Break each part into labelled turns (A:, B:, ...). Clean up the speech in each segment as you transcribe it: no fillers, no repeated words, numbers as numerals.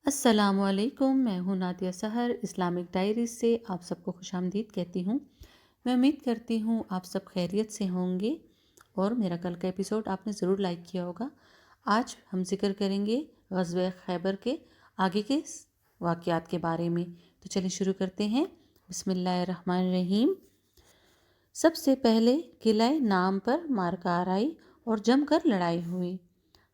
A: السلام علیکم، میں ہوں نادیہ سحر اسلامک ڈائریز سے آپ سب کو خوش آمدید کہتی ہوں۔ میں امید کرتی ہوں آپ سب خیریت سے ہوں گے اور میرا کل کا ایپیسوڈ آپ نے ضرور لائک کیا ہوگا۔ آج ہم ذکر کریں گے غزوہ خیبر کے آگے کے واقعات کے بارے میں۔ تو چلیں شروع کرتے ہیں۔ بسم اللہ الرحمن الرحیم۔ سب سے پہلے قلعہ نام پر مارکا آرائی اور جم کر لڑائی ہوئی۔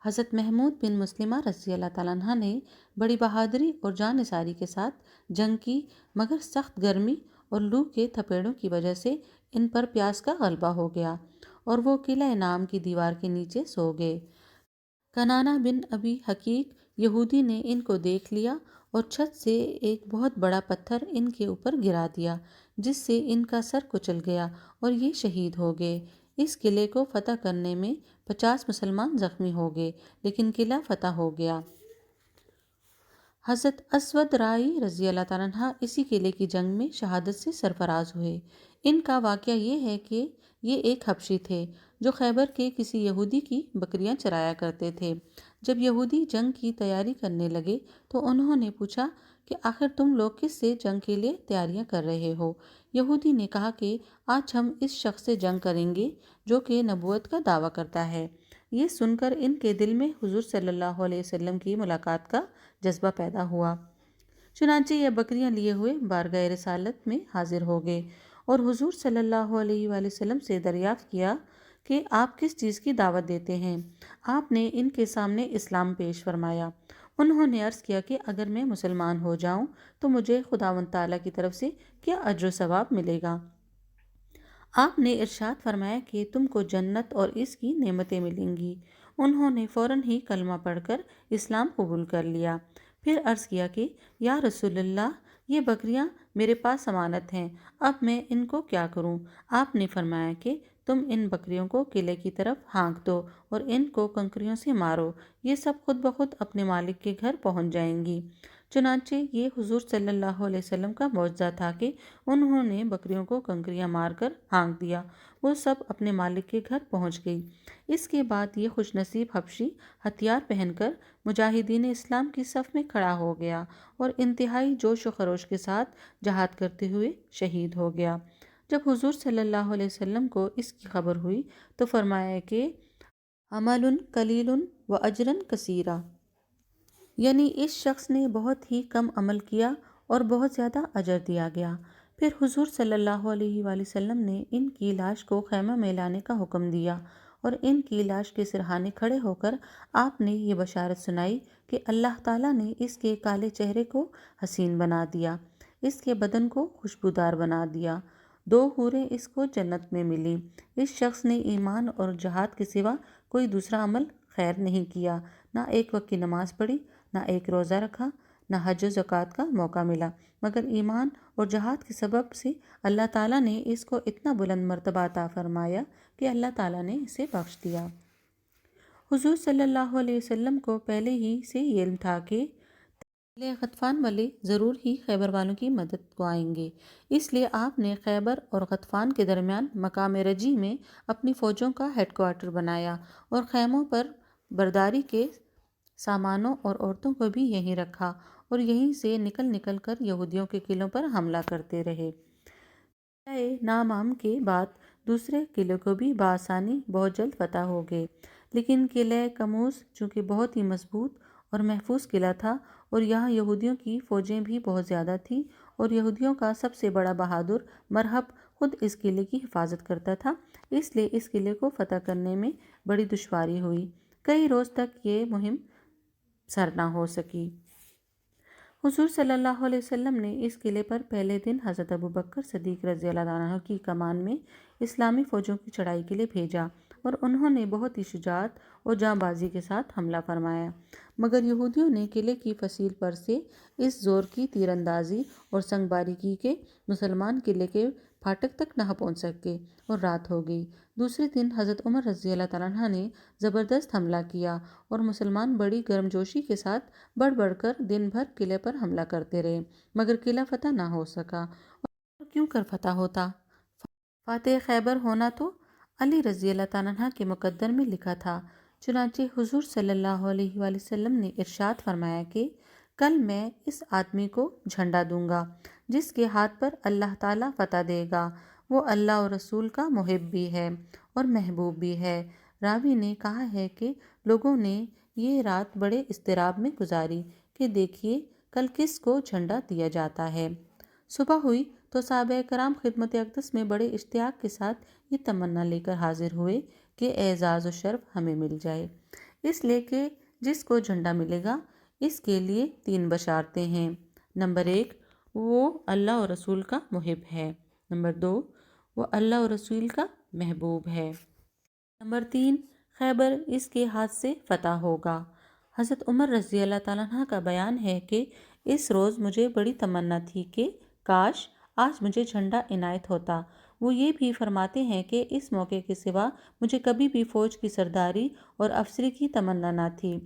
A: حضرت محمود بن مسلمہ رضی اللہ تعالیٰ عنہ نے بڑی بہادری اور جان نثاری کے ساتھ جنگ کی، مگر سخت گرمی اور لو کے تھپیڑوں کی وجہ سے ان پر پیاس کا غلبہ ہو گیا اور وہ قلعہ نام کی دیوار کے نیچے سو گئے۔ کنانہ بن ابی حقیق یہودی نے ان کو دیکھ لیا اور چھت سے ایک بہت بڑا پتھر ان کے اوپر گرا دیا، جس سے ان کا سر کچل گیا اور یہ شہید ہو گئے۔ اس قلعے کو فتح کرنے میں 50 مسلمان زخمی ہو گئے، لیکن قلعہ فتح ہو گیا۔ حضرت اسود رائی رضی اللہ تعالیٰ عنہ اسی قلعے کی جنگ میں شہادت سے سرفراز ہوئے۔ ان کا واقعہ یہ ہے کہ یہ ایک حبشی تھے جو خیبر کے کسی یہودی کی بکریاں چرایا کرتے تھے۔ جب یہودی جنگ کی تیاری کرنے لگے تو انہوں نے پوچھا کہ آخر تم لوگ کس سے جنگ کے لیے تیاریاں کر رہے ہو؟ یہودی نے کہا کہ آج ہم اس شخص سے جنگ کریں گے جو کہ نبوت کا دعویٰ کرتا ہے۔ یہ سن کر ان کے دل میں حضور صلی اللہ علیہ وسلم کی ملاقات کا جذبہ پیدا ہوا۔ چنانچہ یہ بکریاں لیے ہوئے بارگاہ رسالت میں حاضر ہو گئے اور حضور صلی اللہ علیہ وآلہ وسلم سے دریافت کیا کہ آپ کس چیز کی دعوت دیتے ہیں؟ آپ نے ان کے سامنے اسلام پیش فرمایا۔ انہوں نے عرض کیا کہ اگر میں مسلمان ہو جاؤں تو مجھے خداوند تعالیٰ کی طرف سے کیا اجر و ثواب ملے گا؟ آپ نے ارشاد فرمایا کہ تم کو جنت اور اس کی نعمتیں ملیں گی۔ انہوں نے فوراً ہی کلمہ پڑھ کر اسلام قبول کر لیا۔ پھر عرض کیا کہ یا رسول اللہ، یہ بکریاں میرے پاس امانت ہیں، اب میں ان کو کیا کروں؟ آپ نے فرمایا کہ تم ان بکریوں کو قلعے کی طرف ہانک دو اور ان کو کنکریوں سے مارو، یہ سب خود بخود اپنے مالک کے گھر پہنچ جائیں گی۔ چنانچہ یہ حضور صلی اللہ علیہ وسلم کا معجزہ تھا کہ انہوں نے بکریوں کو کنکریاں مار کر ہانک دیا، وہ سب اپنے مالک کے گھر پہنچ گئی۔ اس کے بعد یہ خوش نصیب حبشی ہتھیار پہن کر مجاہدین اسلام کی صف میں کھڑا ہو گیا اور انتہائی جوش و خروش کے ساتھ جہاد کرتے ہوئے شہید ہو گیا۔ جب حضور صلی اللہ علیہ وسلم کو اس کی خبر ہوئی تو فرمایا کہ عمل قلیل و اجر کثیرا، یعنی اس شخص نے بہت ہی کم عمل کیا اور بہت زیادہ اجر دیا گیا۔ پھر حضور صلی اللہ علیہ وآلہ وسلم نے ان کی لاش کو خیمہ میں لانے کا حکم دیا اور ان کی لاش کے سرہانے کھڑے ہو کر آپ نے یہ بشارت سنائی کہ اللہ تعالیٰ نے اس کے کالے چہرے کو حسین بنا دیا، اس کے بدن کو خوشبودار بنا دیا، 2 حوریں اس کو جنت میں ملیں۔ اس شخص نے ایمان اور جہاد کے سوا کوئی دوسرا عمل خیر نہیں کیا، نہ ایک وقت کی نماز پڑھی، نہ ایک روزہ رکھا، نہ حج و زکوٰۃ کا موقع ملا، مگر ایمان اور جہاد کے سبب سے اللہ تعالیٰ نے اس کو اتنا بلند مرتبہ عطا فرمایا کہ اللہ تعالیٰ نے اسے بخش دیا۔ حضور صلی اللہ علیہ وسلم کو پہلے ہی سے یہ علم تھا کہ قلعہ غطفان والے ضرور ہی خیبر والوں کی مدد کو آئیں گے، اس لیے آپ نے خیبر اور غطفان کے درمیان مقام رجی میں اپنی فوجوں کا ہیڈ کوارٹر بنایا اور خیموں پر برداری کے سامانوں اور عورتوں کو بھی یہیں رکھا اور یہیں سے نکل نکل کر یہودیوں کے قلعوں پر حملہ کرتے رہے۔ قلعہ نامام کے بعد دوسرے قلعے کو بھی بآسانی بہت جلد فتح ہو گئے، لیکن قلعہ کموز چونکہ بہت ہی مضبوط اور محفوظ قلعہ تھا اور یہاں یہودیوں کی فوجیں بھی بہت زیادہ تھیں اور یہودیوں کا سب سے بڑا بہادر مرہب خود اس قلعے کی حفاظت کرتا تھا، اس لیے اس قلعے کو فتح کرنے میں بڑی دشواری ہوئی، کئی روز تک یہ مہم سر نہ ہو سکی۔ حضور صلی اللہ علیہ وسلم نے اس قلعے پر پہلے دن حضرت ابوبکر صدیق رضی اللہ عنہ کی کمان میں اسلامی فوجوں کی چڑھائی کے لیے بھیجا اور انہوں نے بہت ہی شجاعت اور جاں بازی کے ساتھ حملہ فرمایا، مگر یہودیوں نے قلعے کی فصیل پر سے اس زور کی تیر اندازی اور سنگ باری کی کہ مسلمان قلعے کے پھاٹک تک نہ پہنچ سکے اور رات ہو گئی۔ دوسرے دن حضرت عمر رضی اللہ تعالیٰ عنہ نے زبردست حملہ کیا اور مسلمان بڑی گرمجوشی کے ساتھ بڑھ بڑھ کر دن بھر قلعے پر حملہ کرتے رہے، مگر قلعہ فتح نہ ہو سکا۔ اور کیوں کر فتح ہوتا؟ فاتح خیبر ہونا تو علی رضی اللہ تعالیٰ عنہ کے مقدر میں لکھا تھا۔ چنانچہ حضور صلی اللہ علیہ وآلہ وسلم نے ارشاد فرمایا کہ کل میں اس آدمی کو جھنڈا دوں گا جس کے ہاتھ پر اللہ تعالیٰ فتح دے گا، وہ اللہ اور رسول کا محب بھی ہے اور محبوب بھی ہے۔ راوی نے کہا ہے کہ لوگوں نے یہ رات بڑے اضطراب میں گزاری کہ دیکھیے کل کس کو جھنڈا دیا جاتا ہے۔ صبح ہوئی تو صحابہ کرام خدمت اقدس میں بڑے اشتیاق کے ساتھ یہ تمنا لے کر حاضر ہوئے کہ اعزاز و شرف ہمیں مل جائے، اس لیے کہ جس کو جھنڈا ملے گا اس کے لیے 3 بشارتیں ہیں۔ نمبر 1، وہ اللہ اور رسول کا محب ہے۔ نمبر 2، وہ اللہ اور رسول کا محبوب ہے۔ نمبر 3، خیبر اس کے ہاتھ سے فتح ہوگا۔ حضرت عمر رضی اللہ تعالیٰ عنہ کا بیان ہے کہ اس روز مجھے بڑی تمنا تھی کہ کاش آج مجھے جھنڈا عنایت ہوتا۔ وہ یہ بھی فرماتے ہیں کہ اس موقع کے سوا مجھے کبھی بھی فوج کی سرداری اور افسری کی تمنا نہ تھی۔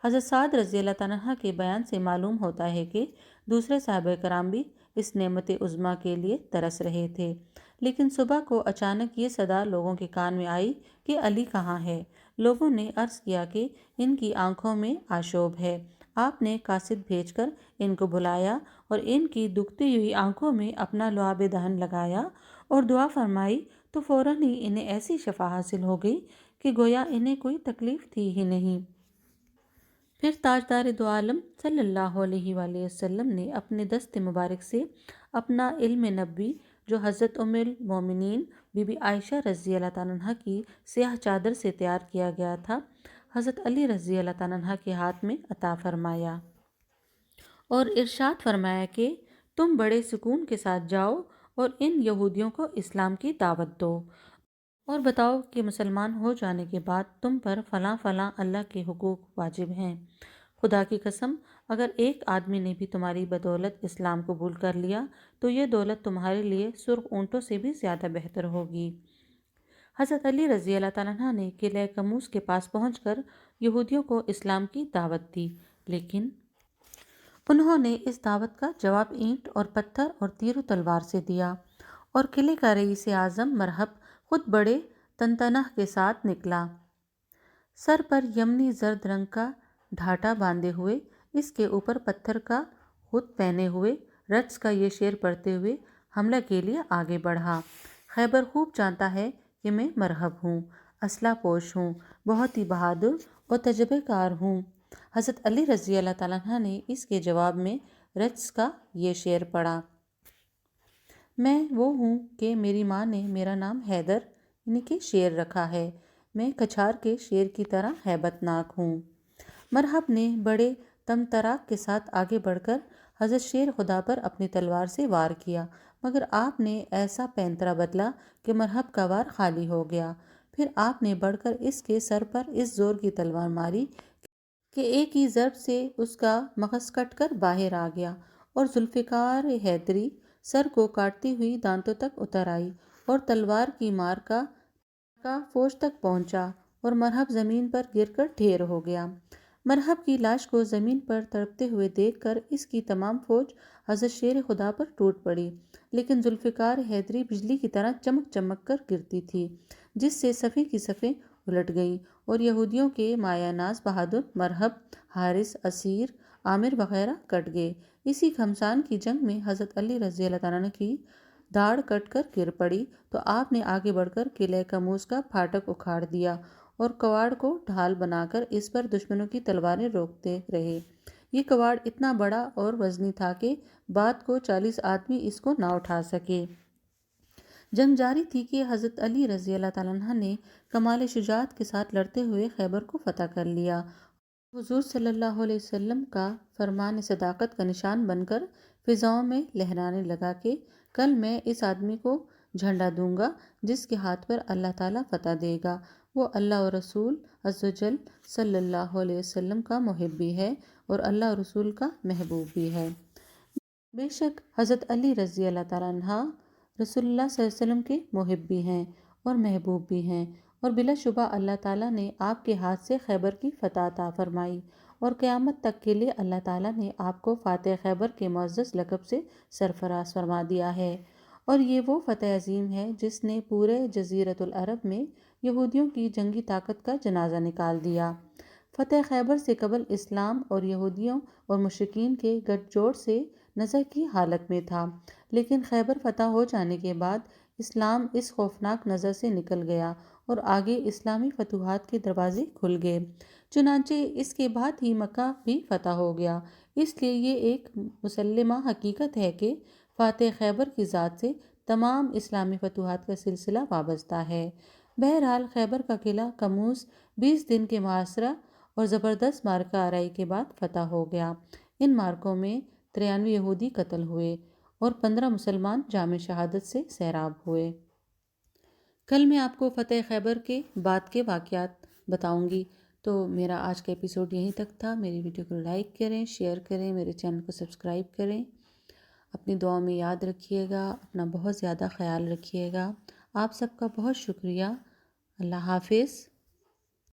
A: حضرت سعد رضی اللہ تعالیٰ عنہ کے بیان سے معلوم ہوتا ہے کہ دوسرے صحابہ کرام بھی اس نعمت عظمیٰ کے لیے ترس رہے تھے، لیکن صبح کو اچانک یہ صدا لوگوں کے کان میں آئی کہ علی کہاں ہے؟ لوگوں نے عرض کیا کہ ان کی آنکھوں میں آشوب ہے۔ آپ نے قاصد بھیج کر ان کو بلایا اور ان کی دکھتی ہوئی آنکھوں میں اپنا لعاب دہن لگایا اور دعا فرمائی تو فوراً ہی انہیں ایسی شفا حاصل ہو گئی کہ گویا انہیں کوئی تکلیف تھی ہی نہیں۔ پھر تاجدار دو عالم صلی اللہ علیہ وآلہ وسلم نے اپنے دست مبارک سے اپنا علم نبوی جو حضرت ام المومنین بی بی عائشہ رضی اللہ تعالیٰ عنہ کی سیاہ چادر سے تیار کیا گیا تھا، حضرت علی رضی اللہ تعالیٰ عنہ کے ہاتھ میں عطا فرمایا اور ارشاد فرمایا کہ تم بڑے سکون کے ساتھ جاؤ اور ان یہودیوں کو اسلام کی دعوت دو اور بتاؤ کہ مسلمان ہو جانے کے بعد تم پر فلاں فلاں اللہ کے حقوق واجب ہیں۔ خدا کی قسم اگر ایک آدمی نے بھی تمہاری بدولت اسلام قبول کر لیا تو یہ دولت تمہارے لیے سرخ اونٹوں سے بھی زیادہ بہتر ہوگی۔ حضرت علی رضی اللہ تعالیٰ عنہ نے قلعہ کموز کے پاس پہنچ کر یہودیوں کو اسلام کی دعوت دی، لیکن انہوں نے اس دعوت کا جواب اینٹ اور پتھر اور تیر و تلوار سے دیا، اور قلعے کا رئیس اعظم مرہب خود بڑے تنتنہ کے ساتھ نکلا، سر پر یمنی زرد رنگ کا ڈھاٹا باندھے ہوئے، اس کے اوپر پتھر کا خود پہنے ہوئے، رجز کا یہ شعر پڑھتے ہوئے حملہ کے لیے آگے بڑھا: خیبر خوب جانتا ہے کہ میں مرہب ہوں، اسلحہ پوش ہوں، بہت ہی بہادر اور تجربہ کار ہوں۔ حضرت علی رضی اللہ تعالیٰ عنہ نے اس کے جواب میں رجز کا یہ شعر پڑھا: میں وہ ہوں کہ میری ماں نے میرا نام حیدر یعنی کہ شیر رکھا ہے، میں کچھار کے شیر کی طرح ہیبت ناک ہوں۔ مرہب نے بڑے تمطراق کے ساتھ آگے بڑھ کر حضرت شیر خدا پر اپنی تلوار سے وار کیا، مگر آپ نے ایسا پینترا بدلا کہ مرہب کا وار خالی ہو گیا۔ پھر آپ نے بڑھ کر اس کے سر پر اس زور کی تلوار ماری کہ ایک ہی ضرب سے اس کا مغز کٹ کر باہر آ گیا، اور ذوالفقار حیدری سر کو کاٹتی ہوئی دانتوں تک اتر آئی اور تلوار کی مار کا فوج تک پہنچا، اور مرہب زمین پر گر کر ڈھیر ہو گیا۔ مرہب کی لاش کو زمین پر تڑپتے ہوئے دیکھ کر اس کی تمام فوج حضرت شیر خدا پر ٹوٹ پڑی، لیکن ذوالفقار حیدری بجلی کی طرح چمک چمک کر گرتی تھی، جس سے صفیں کی صفیں الٹ گئیں اور یہودیوں کے مایہ ناز بہادر مرہب، حارث، اسیر، عامر وغیرہ کٹ گئے۔ اسی گھمسان کی جنگ میں حضرت علی رضی اللہ تعالیٰ عنہ کی داڑھ کٹ کر گر پڑی تو آپ نے آگے بڑھ کر قلعہ کموز کا پھاٹک اکھاڑ دیا اور کواڑ کو ڈھال بنا کر اس پر دشمنوں کی تلواریں روکتے رہے۔ یہ کواڑ اتنا بڑا اور وزنی تھا کہ بات کو 40 آدمی اس کو نہ اٹھا سکے۔ جنگ جاری تھی کہ حضرت علی رضی اللہ تعالیٰ عنہ نے کمال شجاعت کے ساتھ لڑتے ہوئے خیبر کو فتح کر لیا۔ حضور صلی اللہ علیہ وسلم کا فرمان صداقت کا نشان بن کر فضاؤں میں لہرانے لگا کہ کل میں اس آدمی کو جھنڈا دوں گا جس کے ہاتھ پر اللہ تعالیٰ فتح دے گا، وہ اللہ اور رسول عز و جل صلی اللہ علیہ وسلم کا محب بھی ہے اور اللہ اور رسول کا محبوب بھی ہے۔ بے شک حضرت علی رضی اللہ تعالیٰ عنہ رسول اللہ صلی اللہ علیہ وسلم کے محب بھی ہیں اور محبوب بھی ہیں، اور بلا شبہ اللہ تعالیٰ نے آپ کے ہاتھ سے خیبر کی فتح عطا فرمائی، اور قیامت تک کے لیے اللہ تعالیٰ نے آپ کو فاتح خیبر کے معزز لقب سے سرفراز فرما دیا ہے، اور یہ وہ فتح عظیم ہے جس نے پورے جزیرۃ العرب میں یہودیوں کی جنگی طاقت کا جنازہ نکال دیا۔ فتح خیبر سے قبل اسلام اور یہودیوں اور مشرکین کے گٹھ جوڑ سے نظر کی حالت میں تھا، لیکن خیبر فتح ہو جانے کے بعد اسلام اس خوفناک نظر سے نکل گیا اور آگے اسلامی فتوحات کے دروازے کھل گئے۔ چنانچہ اس کے بعد ہی مکہ بھی فتح ہو گیا۔ اس لیے یہ ایک مسلمہ حقیقت ہے کہ فاتح خیبر کی ذات سے تمام اسلامی فتوحات کا سلسلہ وابستہ ہے۔ بہرحال خیبر کا قلعہ کموز 20 دن کے محاصرہ اور زبردست معرکہ آرائی کے بعد فتح ہو گیا۔ ان معرکوں میں 93 یہودی قتل ہوئے اور 15 مسلمان جام شہادت سے سیراب ہوئے۔ کل میں آپ کو فتح خیبر کے بعد کے واقعات بتاؤں گی۔ تو میرا آج کا ایپیسوڈ یہیں تک تھا۔ میری ویڈیو کو لائک کریں، شیئر کریں، میرے چینل کو سبسکرائب کریں۔ اپنی دعاؤں میں یاد رکھیے گا، اپنا بہت زیادہ خیال رکھیے گا۔ آپ سب کا بہت شکریہ۔ اللہ حافظ۔